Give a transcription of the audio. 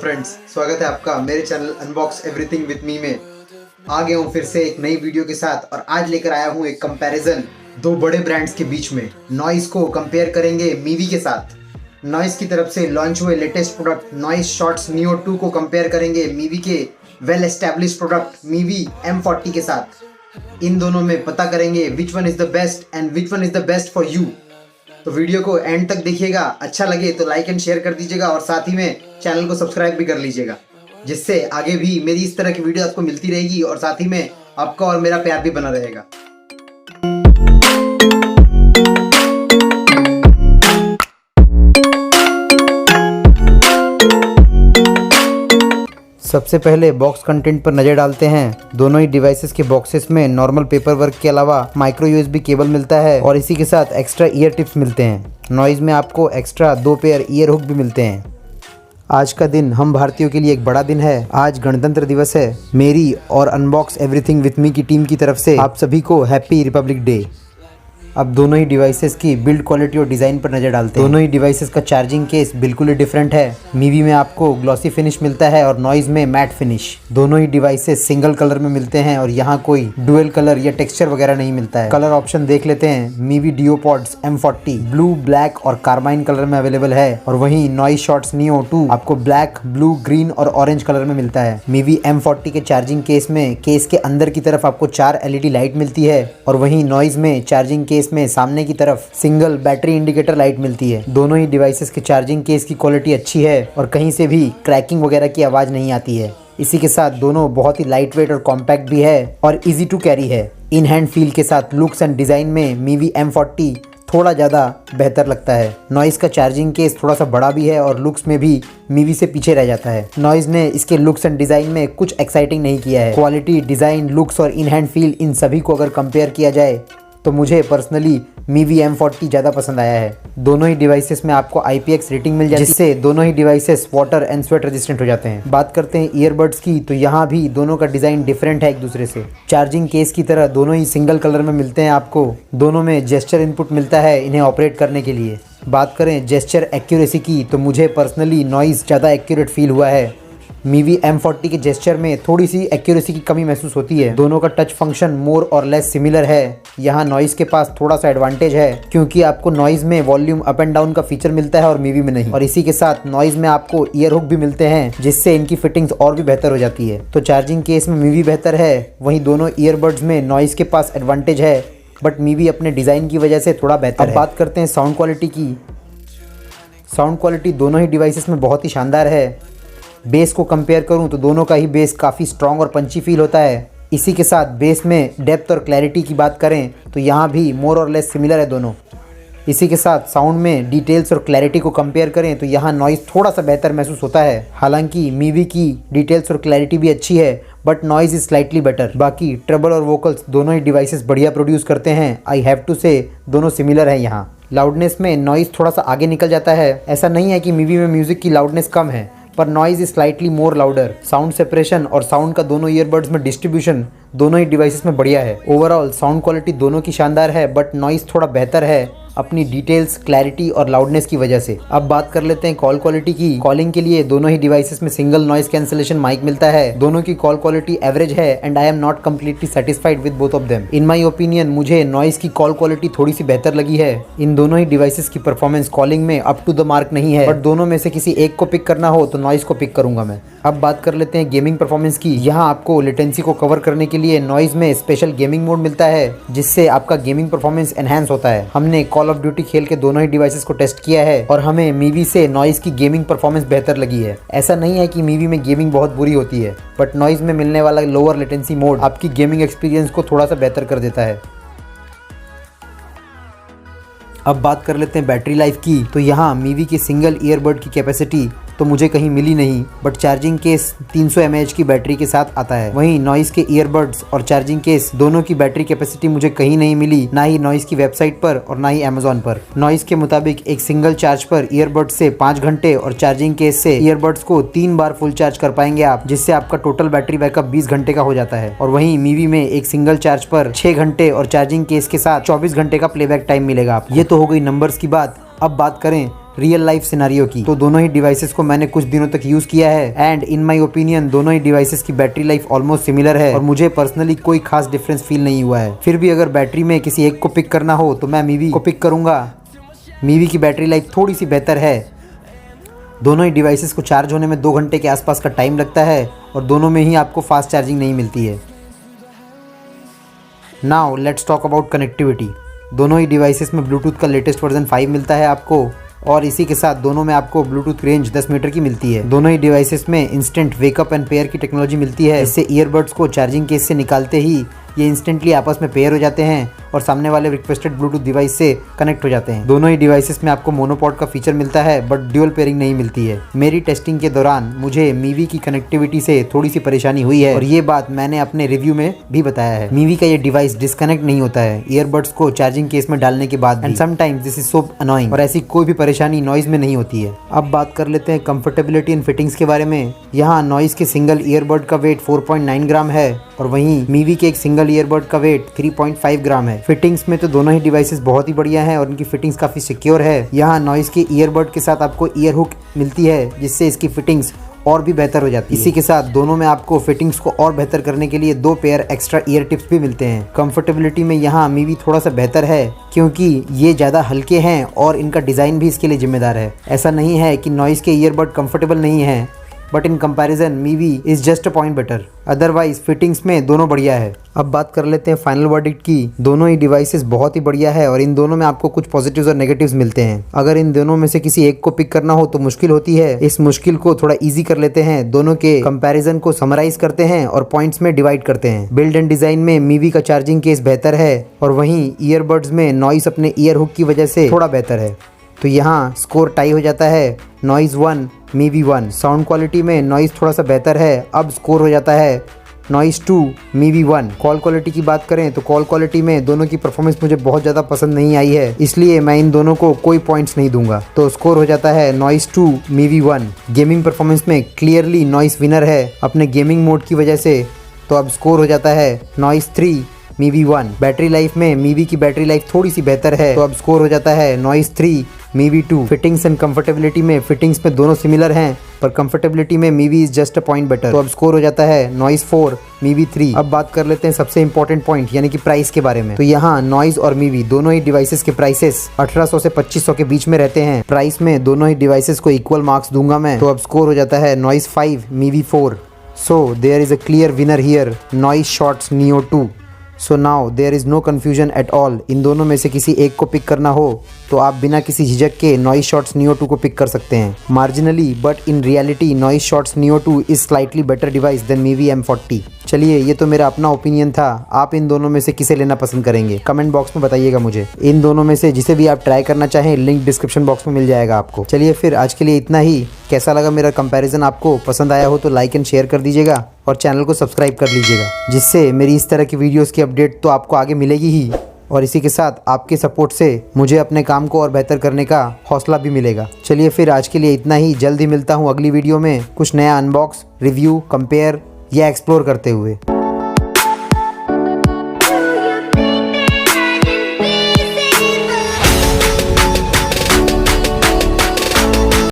Friends, स्वागत है आपका मेरे channel unbox everything with me में। आ गया हूँ फिर से एक नई वीडियो के साथ और आज लेकर आया हूँ एक कंपैरिजन दो बड़े ब्रांड्स के बीच में। नॉइस को कंपेयर करेंगे मीवी के साथ। नॉइस की तरफ से लॉन्च हुए latest product noise shots Neo 2 को कंपेयर करेंगे मीवी के well established product Mivi M40 के साथ। इन दोनों में पता करेंगे which one is the best and which one is the best for you. तो वीडियो को एंड तक देखिएगा, अच्छा लगे तो लाइक एंड शेयर कर दीजिएगा और साथ ही में चैनल को सब्सक्राइब भी कर लीजिएगा, जिससे आगे भी मेरी इस तरह की वीडियो आपको मिलती रहेगी और साथ ही में आपका और मेरा प्यार भी बना रहेगा। सबसे पहले बॉक्स कंटेंट पर नज़र डालते हैं। दोनों ही डिवाइसेस के बॉक्सेस में नॉर्मल पेपर वर्क के अलावा माइक्रो USB केबल मिलता है और इसी के साथ एक्स्ट्रा ईयर टिप्स मिलते हैं। नॉइज़ में आपको एक्स्ट्रा 2 पेयर ईयर हुक भी मिलते हैं। आज का दिन हम भारतीयों के लिए एक बड़ा दिन है। आज गणतंत्र दिवस है। मेरी और अनबॉक्स एवरीथिंग विथ मी की टीम की तरफ से आप सभी को हैप्पी रिपब्लिक डे। अब दोनों ही डिवाइसेस की बिल्ड क्वालिटी और डिज़ाइन पर नज़र डालते हैं। दोनों ही डिवाइसेस का चार्जिंग केस बिल्कुल ही डिफरेंट है। मीवी में आपको ग्लॉसी फिनिश मिलता है और नॉइज़ में मैट फिनिश। दोनों ही डिवाइसेस सिंगल कलर में मिलते हैं और यहाँ कोई डुअल कलर या टेक्सचर वगैरह नहीं मिलता है। कलर ऑप्शन देख लेते हैं। मीवी डियोपॉड्स M40 ब्लू, ब्लैक और कार्बाइन कलर में अवेलेबल है और वहीं नॉइस शॉट्स नियो 2 आपको ब्लैक, ब्लू, ग्रीन और ऑरेंज कलर में मिलता है। मीवी M40 के चार्जिंग केस में केस के अंदर की तरफ आपको 4 LED लाइट मिलती है और वहीं नॉइज़ में चार्जिंग केस में सामने की तरफ सिंगल बैटरी इंडिकेटर लाइट मिलती है। दोनों ही डिवाइसेस के चार्जिंग केस की क्वालिटी अच्छी है और कहीं से भी क्रैकिंग वगैरह की आवाज़ नहीं आती है। इसी के साथ दोनों बहुत ही लाइट वेट और कॉम्पैक्ट भी है और इजी टू कैरी है। इन हैंड फील के साथ लुक्स एंड डिज़ाइन में मीवी M40 थोड़ा ज़्यादा बेहतर लगता है। नॉइज़ का चार्जिंग केस थोड़ा सा बड़ा भी है और लुक्स में भी मीवी से पीछे रह जाता है। नॉइज़ ने इसके लुक्स एंड डिज़ाइन में कुछ एक्साइटिंग नहीं किया है। क्वालिटी, डिज़ाइन, लुक्स और इन हैंड फील इन सभी को अगर कंपेयर किया जाए तो मुझे पर्सनली मीवी M40 ज़्यादा पसंद आया है। दोनों ही डिवाइसेस में आपको IPX रेटिंग मिल जाती है, जिससे दोनों ही devices water and sweat resistant हो जाते हैं। बात करते हैं ईयरबड्स की, तो यहाँ भी दोनों का डिज़ाइन डिफरेंट है एक दूसरे से। चार्जिंग केस की तरह दोनों ही सिंगल कलर में मिलते हैं आपको। दोनों में जेस्चर इनपुट मिलता है इन्हें ऑपरेट करने के लिए। बात करें जेस्चर एक्यूरेसी की, तो मुझे पर्सनली नॉइज़ ज़्यादा एक्यूरेट फील हुआ है। मीवी M40 के जेस्चर में थोड़ी सी एक्यूरेसी की कमी महसूस होती है। दोनों का टच फंक्शन मोर और लेस सिमिलर है। यहाँ नॉइज़ के पास थोड़ा सा एडवांटेज है क्योंकि आपको नॉइज़ में वॉल्यूम अप एंड डाउन का फीचर मिलता है और मीवी में नहीं। और इसी के साथ नॉइज़ में आपको ईयर हुक भी मिलते हैं, जिससे इनकी फिटिंग्स और भी बेहतर हो जाती है। तो चार्जिंग केस में मीवी बेहतर है, वहीं दोनों ईयरबड्स में नॉइज़ के पास एडवांटेज है, बट मीवी अपने डिज़ाइन की वजह से थोड़ा बेहतर है। अब बात करते हैं साउंड क्वालिटी की। साउंड क्वालिटी दोनों ही डिवाइसेस में बहुत ही शानदार है। बेस को कंपेयर करूं तो दोनों का ही बेस काफ़ी स्ट्रॉन्ग और पंची फील होता है। इसी के साथ बेस में डेप्थ और क्लैरिटी की बात करें तो यहाँ भी मोर और लेस सिमिलर है दोनों। इसी के साथ साउंड में डिटेल्स और क्लैरिटी को कंपेयर करें तो यहाँ नॉइज़ थोड़ा सा बेहतर महसूस होता है। हालांकि मीवी की डिटेल्स और क्लैरिटी भी अच्छी है, but noise is slightly better. बाकी ट्रेबल और वोकल्स दोनों ही डिवाइसेस बढ़िया प्रोड्यूस करते हैं। आई हैव टू से दोनों सिमिलर हैं। यहाँ लाउडनेस में नॉइज़ थोड़ा सा आगे निकल जाता है। ऐसा नहीं है कि मीवी में म्यूज़िक की लाउडनेस कम है, पर noise is slightly more louder. Sound separation और साउंड का दोनों ईयरबड्स में डिस्ट्रीब्यूशन दोनों ही डिवाइसेस में बढ़िया है। ओवरऑल साउंड क्वालिटी दोनों की शानदार है, बट नॉइज़ थोड़ा बेहतर है अपनी डिटेल्स, क्लैरिटी और लाउडनेस की वजह से। अब बात कर लेते हैं कॉल क्वालिटी की। कॉलिंग के लिए दोनों ही डिवाइसेस में सिंगल नॉइज कैंसिलेशन माइक मिलता है। दोनों की कॉल क्वालिटी एवरेज है and I am not completely satisfied with both of them. In my opinion मुझे नॉइज की कॉल क्वालिटी थोड़ी सी बेहतर लगी है। इन दोनों ही डिवाइसेस की परफॉर्मेंस कॉलिंग में अप टू द मार्क नहीं है, बट दोनों में से किसी एक को पिक करना हो तो नॉइज को पिक करूंगा मैं। अब बात कर लेते हैं गेमिंग परफॉर्मेंस की। यहाँ आपको लेटेंसी को कवर करने के लिए नॉइज में स्पेशल गेमिंग मोड मिलता है, जिससे आपका गेमिंग परफॉर्मेंस एनहांस होता है। हमने कॉल ऑफ ड्यूटी खेल के दोनों ही डिवाइसेस को टेस्ट किया है और हमें मीवी से नॉइज की गेमिंग परफॉर्मेंस बेहतर लगी है। ऐसा नहीं है कि मीवी में गेमिंग बहुत बुरी होती है, बट नॉइज में मिलने वाला लोअर लेटेंसी मोड आपकी गेमिंग एक्सपीरियंस को थोड़ा सा बेहतर कर देता है। अब बात कर लेते हैं बैटरी लाइफ की। तो यहाँ मीवी की सिंगल ईयरबड की कैपेसिटी तो मुझे कहीं मिली नहीं, बट चार्जिंग केस 300 mAh की बैटरी के साथ आता है। वहीं नॉइस के ईयरबड्स और चार्जिंग केस दोनों की बैटरी कैपेसिटी मुझे कहीं नहीं मिली, ना ही नॉइस की वेबसाइट पर और ना ही अमेजोन पर। नॉइस के मुताबिक एक सिंगल चार्ज पर ईयरबड्स से 5 घंटे और चार्जिंग केस से ईयरबड्स को 3 बार फुल चार्ज कर पाएंगे आप, जिससे आपका टोटल बैटरी बैकअप 20 घंटे का हो जाता है। और वहीं मीवी में एक सिंगल चार्ज पर 6 घंटे और चार्जिंग केस के साथ 24 घंटे का प्लेबैक टाइम मिलेगा आपको। ये तो हो गई नंबर्स की बात। अब बात करें रियल लाइफ सिनारियो की। तो दोनों ही डिवाइसेस को मैंने कुछ दिनों तक यूज किया है एंड इन माय ओपिनियन दोनों ही डिवाइसेस की बैटरी लाइफ ऑलमोस्ट सिमिलर है और मुझे पर्सनली कोई खास डिफरेंस फील नहीं हुआ है। फिर भी अगर बैटरी में किसी एक को पिक करना हो तो मैं मीवी को पिक करूंगा। मीवी की बैटरी लाइफ थोड़ी सी बेहतर है। दोनों ही डिवाइसेस को चार्ज होने में 2 घंटे के आसपास का टाइम लगता है और दोनों में ही आपको फास्ट चार्जिंग नहीं मिलती है। Now let's talk about connectivity. दोनों ही डिवाइसेस में ब्लूटूथ का लेटेस्ट वर्जन 5 मिलता है आपको और इसी के साथ दोनों में आपको ब्लूटूथ रेंज 10 मीटर की मिलती है। दोनों ही डिवाइसेस में इंस्टेंट वेकअप एंड पेयर की टेक्नोलॉजी मिलती है। इससे ईयरबड्स को चार्जिंग केस से निकालते ही ये इंस्टेंटली आपस में पेयर हो जाते हैं और सामने वाले रिक्वेस्टेड ब्लूटूथ डिवाइस से कनेक्ट हो जाते हैं। दोनों ही डिवाइसेस में आपको मोनोपॉड का फीचर मिलता है बट ड्यूअल पेयरिंग नहीं मिलती है। मेरी टेस्टिंग के दौरान मुझे मीवी की कनेक्टिविटी से थोड़ी सी परेशानी हुई है और ये बात मैंने अपने रिव्यू में भी बताया है। मीवी का ये डिवाइस डिस्कनेक्ट नहीं होता है ईयरबड्स को चार्जिंग केस में डालने के बाद and sometimes this is so annoying और ऐसी कोई भी परेशानी नॉइज में नहीं होती है। अब बात कर लेते हैं कंफर्टेबिलिटी एंड फिटिंग्स के बारे में। यहाँ नॉइज के सिंगल ईयरबड का वेट 4.9 ग्राम है और वहीं मीवी के एक सिंगल ईयरबड का वेट 3.5 ग्राम है। फिटिंग्स में तो दोनों ही डिवाइसेस बहुत ही बढ़िया हैं और इनकी फिटिंग्स काफी सिक्योर है। यहाँ नॉइज के ईयरबड के साथ आपको ईयर हुक मिलती है जिससे इसकी फिटिंग्स और भी बेहतर हो जाती है। इसी के साथ दोनों में आपको फिटिंग्स को और बेहतर करने के लिए 2 पेयर एक्स्ट्रा ईयर टिप्स भी मिलते हैं। कंफर्टेबिलिटी में यहाँ मीवी थोड़ा सा बेहतर है क्योंकि ये ज़्यादा हल्के हैं और इनका डिज़ाइन भी इसके लिए जिम्मेदार है। ऐसा नहीं है कि नॉइज के ईयरबड कंफर्टेबल नहीं है but in comparison Mivi is just a point better. Otherwise fittings में दोनों बढ़िया है। अब बात कर लेते हैं फाइनल वर्डिक्ट की। दोनों ही डिवाइसेस बहुत ही बढ़िया है और इन दोनों में आपको कुछ पॉजिटिव्स और नेगेटिव्स मिलते हैं। अगर इन दोनों में से किसी एक को पिक करना हो तो मुश्किल होती है। इस मुश्किल को थोड़ा इजी कर लेते हैं, दोनों के कंपैरिजन को समराइज करते हैं और पॉइंट्स में डिवाइड करते हैं। बिल्ड एंड डिजाइन में मीवी का चार्जिंग केस बेहतर है और वहीं ईयरबड्स में नॉइस अपने ईयर हुक की वजह से थोड़ा बेहतर है। तो यहाँ स्कोर टाई हो जाता है, नॉइज 1 मीवी 1। साउंड क्वालिटी में नॉइज थोड़ा सा बेहतर है, अब स्कोर हो जाता है नॉइज 2 मीवी 1। कॉल क्वालिटी की बात करें तो कॉल क्वालिटी में दोनों की परफॉर्मेंस मुझे बहुत ज़्यादा पसंद नहीं आई है, इसलिए मैं इन दोनों को कोई पॉइंट्स नहीं दूंगा। तो स्कोर हो जाता है नॉइज 2 मीवी 1। गेमिंग परफॉर्मेंस में क्लियरली नॉइज विनर है अपने गेमिंग मोड की वजह से, तो अब स्कोर हो जाता है नॉइज 3 मीवी 1। बैटरी लाइफ में मीवी की बैटरी लाइफ थोड़ी सी बेहतर है, तो अब स्कोर हो जाता है noise 3 Mivi 2। Fittings and comfortability में फिटिंग्स में दोनों सिमिलर हैं पर कंफर्टेबिलिटी में Mivi is just a point better, तो अब स्कोर हो जाता है नॉइज 4 मीवी 3। अब बात कर लेते हैं सबसे इंपॉर्टेंट पॉइंट यानी कि प्राइस के बारे में। तो यहाँ नॉइज और मीवी दोनों ही डिवाइसेस के प्राइसेस 1800 से 2500 के बीच में रहते हैं। प्राइस में दोनों ही डिवाइसेस को इक्वल मार्क्स दूंगा मैं, तो अब स्कोर हो जाता है Noise 5 Mivi 4। So there is a clear winner here, Noise shots Neo 2। So now there is no confusion at all. इन दोनों में से किसी एक को पिक करना हो तो आप बिना किसी झिझक के नॉइज शॉट्स नियो 2 को पिक कर सकते हैं। Marginally but in reality noise shots Neo 2 is slightly better device than Mivi M40। चलिए ये तो मेरा अपना ओपिनियन था, आप इन दोनों में से किसे लेना पसंद करेंगे कमेंट बॉक्स में बताइएगा मुझे। इन दोनों में से जिसे भी आप ट्राई करना चाहें लिंक डिस्क्रिप्शन बॉक्स में मिल जाएगा आपको। चलिए फिर आज के लिए इतना ही। कैसा लगा मेरा कंपैरिजन, आपको पसंद आया हो तो लाइक एंड शेयर कर दीजिएगा और चैनल को सब्सक्राइब कर लीजिएगा, जिससे मेरी इस तरह की वीडियोस की अपडेट तो आपको आगे मिलेगी ही और इसी के साथ आपके सपोर्ट से मुझे अपने काम को और बेहतर करने का हौसला भी मिलेगा। चलिए फिर आज के लिए इतना ही। जल्द ही मिलता हूँ अगली वीडियो में कुछ नया अनबॉक्स, रिव्यू, कंपेयर या एक्सप्लोर करते हुए।